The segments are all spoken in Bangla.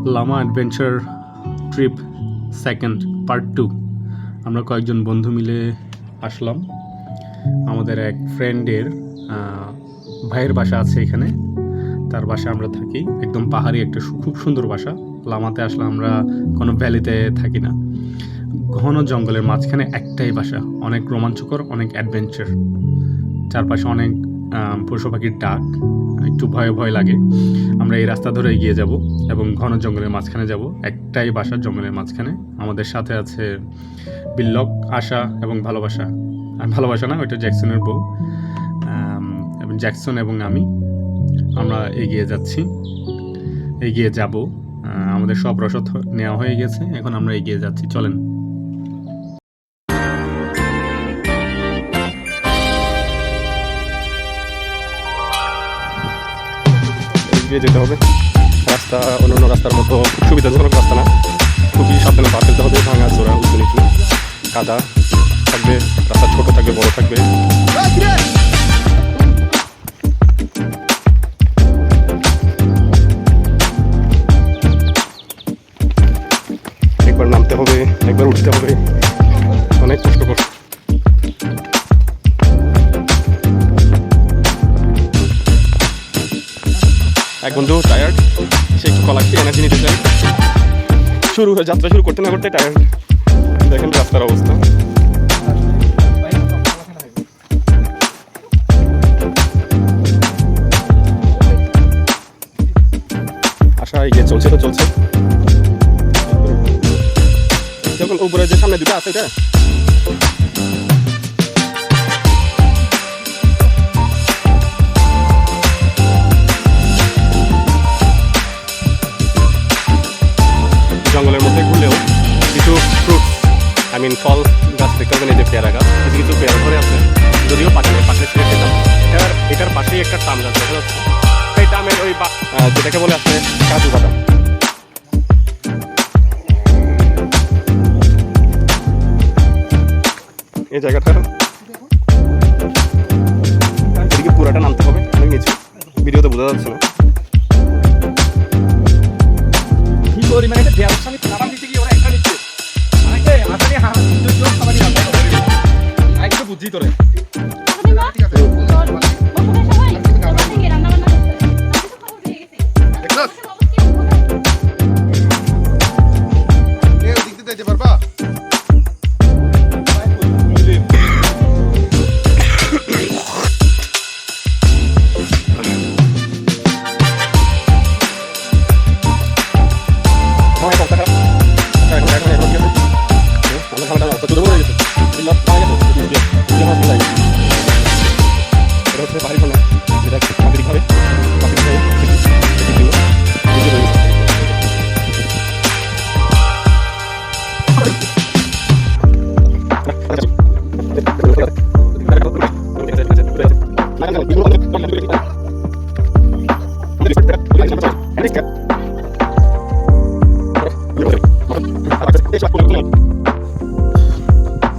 Lama adventure trip second part 2 আমরা কয়েকজন বন্ধু মিলে আসলাম। আমাদের এক ফ্রেন্ডের ভাইয়ের বাসা আছে এখানে, তার বাসায় আমরা থাকি। একদম পাহাড়ি একটা খুব সুন্দর বাসা। লামাতে আসলে আমরা কোনো ভ্যালিতে থাকি না, ঘন জঙ্গলের মাঝখানে একটাই বাসা। অনেক রোমাঞ্চকর, অনেক অ্যাডভেঞ্চার, চারপাশে অনেক পশু পাখির ডাক, একটু ভয় ভয় লাগে। আমরা এই রাস্তা ধরে এগিয়ে যাব এবং ঘন জঙ্গলের মাঝখানে যাব। একটাই বাসা জঙ্গলের মাঝখানে। আমাদের সাথে আছে বিল্লক, আশা এবং ভালোবাসা। ভালোবাসা না, ওইটা জ্যাকসনের বউ। এবং জ্যাকসন এবং আমরা এগিয়ে যাচ্ছি, এগিয়ে যাব। আমাদের সব রসদ নেওয়া হয়ে গেছে, এখন আমরা এগিয়ে যাচ্ছি। চলেন। এগিয়ে যেতে হবে। রাস্তা অন্যান্য রাস্তার মতো খুব সুবিধাজনক রাস্তা না, খুবই সাবধানে পা ফেলতে হবে। ভাঙা চোরা, উঁচু নিচু, কাদা থাকবে, রাস্তা ছোট থাকবে, বড় থাকবে। একবার নামতে হবে, একবার উঠতে হবে, অনেক কষ্টকর। এক বন্ধু টায়ার্ড, সে একটু কলা খেয়ে এনার্জি নিতে চাই। যাত্রা শুরু করতে না করতে টায়ার্ড। দেখেন রাস্তার অবস্থা। আশা এগিয়ে চলছে তো চলছে। যখন উপরে যে সামনে দুটো আছে, এটা জঙ্গলের মধ্যে ঘুরলেও কিছু ফ্রুটস, ফল গাছ দেখতে পাবেন। এই যে পেয়ারা গাছ, কিছু কিছু পেয়ারা ধরে আছে, যদিও পাখি ছিঁড়ে খেতাম। এটার পাশেই একটা টাম গাছ দেখা যাচ্ছে। এই টামের ওই যেটাকে বলে আসলে কাজু বাদাম। এই জায়গাটা এদিকে পুরাটা নামতে হবে, অনেক নিচু, ভিডিওতে বোঝা যাচ্ছে না। বুঝি তোরে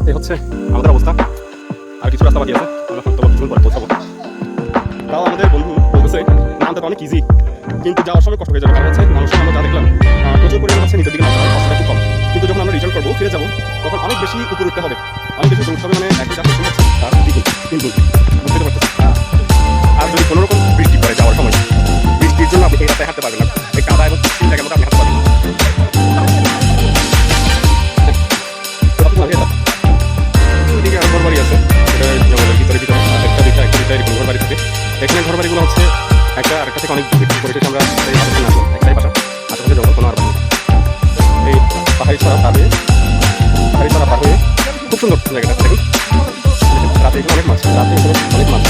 এই হচ্ছে আমাদের অবস্থা। আর কিছু রাস্তা বাকি আছে, আমরা হয়তো কিছুক্ষণ পরে পৌঁছাবো। তাও আমাদের বন্ধু বলতেছে নামতে তো অনেক ইজি, কিন্তু যাওয়ার সময় কষ্ট হয়ে যাবে। কারণ হচ্ছে মানুষের আমরা যা দেখলাম প্রচুর পরিমাণে হচ্ছে নিচের দিকে নামতে হয়, কষ্টটা খুব কম। কিন্তু যখন আমরা রিটার্ন করবো, ফিরে যাবো, তখন অনেক বেশি উপরে উঠতে হবে, অনেক বেশি উপরে উঠতে হবে। একই যা পেছন হচ্ছে তার দ্বিগুণ, তিনগুণ বুঝতে পারতেছি। আর যদি কোনো রকম বৃষ্টি পড়ে যাওয়ার সময়, বৃষ্টির জন্য আপনি এই রাস্তায় হাঁটতে পারবেন না। এই কাদা এবং বৃষ্টির জায়গার মতো আপনি হাঁটতে পারবেন না। এদিকে আরো ঘর বাড়ি আছে, এটা জঙ্গলের ভিতরে একটা দুইটা এরকম ঘর বাড়ি থাকে। এখানে ঘর বাড়িগুলো হচ্ছে একটা আরেকটা থেকে অনেক দূরে। পরিশেষে আমরা এই বাসার সামনে আসলাম, একটাই বাসা, আশেপাশে জঙ্গল, কোনো আর বাসা। এই পাহাড়ি ছড়া পার হয়ে খুব সুন্দর জায়গাটা দেখুন। রাতে এখানে অনেক মাছ, রাতে এখানে অনেক মাছ।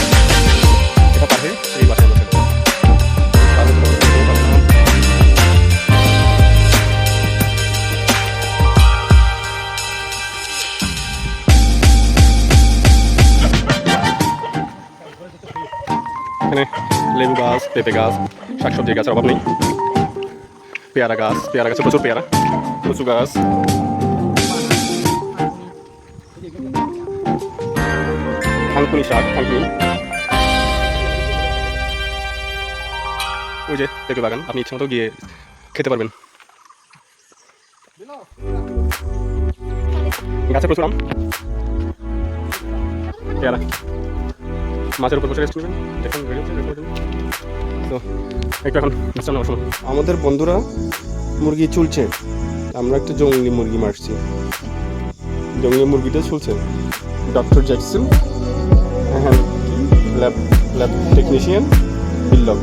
এটা পার হয়ে এই বাসায় আমরা থাকবো। এখানে লেবু গাছ, পেঁপে গাছ, শাকসবজির গাছের অভাব নেই। পেয়ারা গাছে প্রচুর পেয়ারা, কচু গাছ, থানকুনি শাক, থানকুনি। ওই যে পেঁপে বাগান, আপনি ইচ্ছে মতো গিয়ে খেতে পারবেন। গাছে প্রচুর আম, পেয়ারা, মাছের উপর বসে রেস্ট নেবেন, দেখুন ভিডিও তো একটু এখন বিশ্রাম নেওয়ার সময়। আমাদের বন্ধুরা মুরগি চুলছে, আমরা একটা জঙ্গলি মুরগি মারছি, জঙ্গলি মুরগিটা চলছে। ডক্টর জ্যাকসন, হ্যাঁ, ল্যাব ল্যাব টেকনিশিয়ান বিল্লক।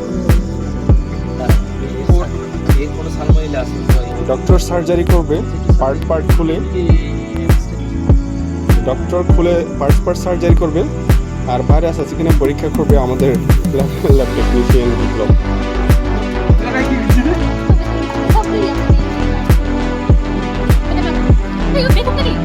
ডক্টর সার্জারি করবে, পার্ট পার্ট খুলে, ডক্টর খুলে পার্ট সার্জারি করবে, আর ভাইরাস আছে কিনা পরীক্ষা করবে আমাদের ল্যাব টেকনিশিয়ান বিপ্লব। 이거 메이크업